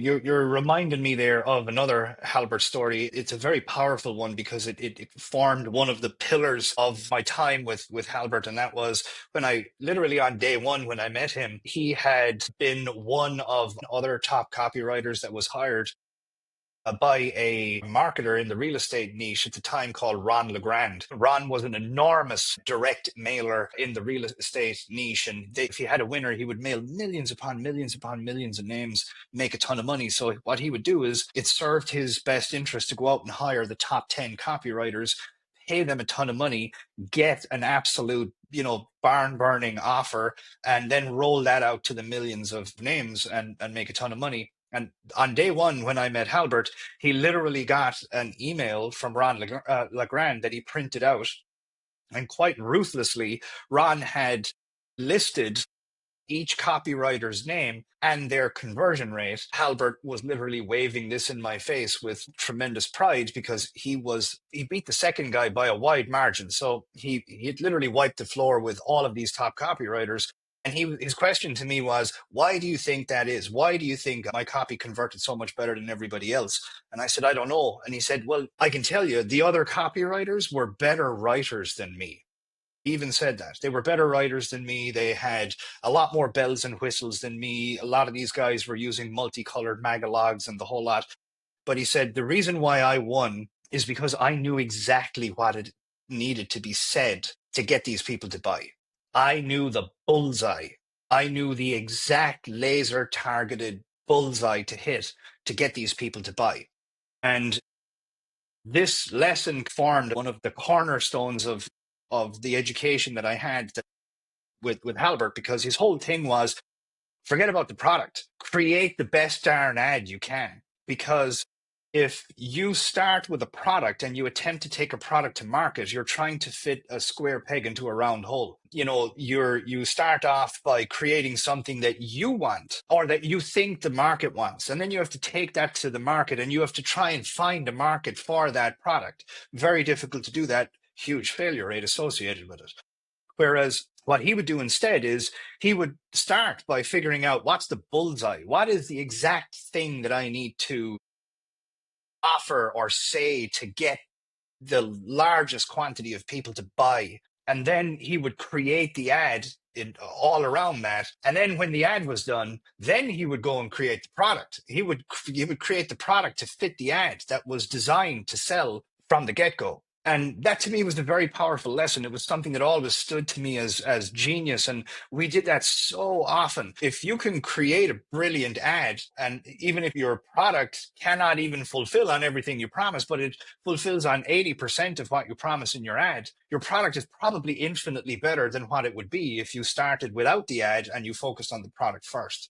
You're reminding me there of another Halbert story. It's a very powerful one because it formed one of the pillars of my time with Halbert, and that was when I literally on day one when I met him, he had been one of other top copywriters that was hired by a marketer in the real estate niche at the time called Ron LeGrand. Ron was an enormous direct mailer in the real estate niche. And if he had a winner, he would mail millions upon millions of names, make a ton of money. So what he would do is it served his best interest to go out and hire the top 10 copywriters, pay them a ton of money, get an absolute, barn burning offer, and then roll that out to the millions of names and make a ton of money. And on day one, when I met Halbert, he literally got an email from Ron Legrand that he printed out. And quite ruthlessly, Ron had listed each copywriter's name and their conversion rate. Halbert was literally waving this in my face with tremendous pride because he beat the second guy by a wide margin. So he literally wiped the floor with all of these top copywriters. And his question to me was, why do you think that is? Why do you think my copy converted so much better than everybody else? And I said, I don't know. And he said, well, I can tell you, the other copywriters were better writers than me. He even said that they were better writers than me. They had a lot more bells and whistles than me. A lot of these guys were using multicolored magalogs and the whole lot. But he said the reason why I won is because I knew exactly what it needed to be said to get these people to buy. I knew the bullseye. I knew the exact laser targeted bullseye to hit to get these people to buy. And this lesson formed one of the cornerstones of the education that I had with Halbert, because his whole thing was forget about the product, create the best darn ad you can. Because if you start with a product and you attempt to take a product to market, you're trying to fit a square peg into a round hole. You start off by creating something that you want or that you think the market wants. And then you have to take that to the market and you have to try and find a market for that product. Very difficult to do that. Huge failure rate associated with it. Whereas what he would do instead is he would start by figuring out what's the bullseye? What is the exact thing that I need to offer or say to get the largest quantity of people to buy? And then he would create the ad all around that. And then when the ad was done, then he would go and create the product. He would create the product to fit the ad that was designed to sell from the get-go. And that to me was a very powerful lesson. It was something that always stood to me as genius. And we did that so often. If you can create a brilliant ad, and even if your product cannot even fulfill on everything you promise, but it fulfills on 80% of what you promise in your ad, your product is probably infinitely better than what it would be if you started without the ad and you focused on the product first.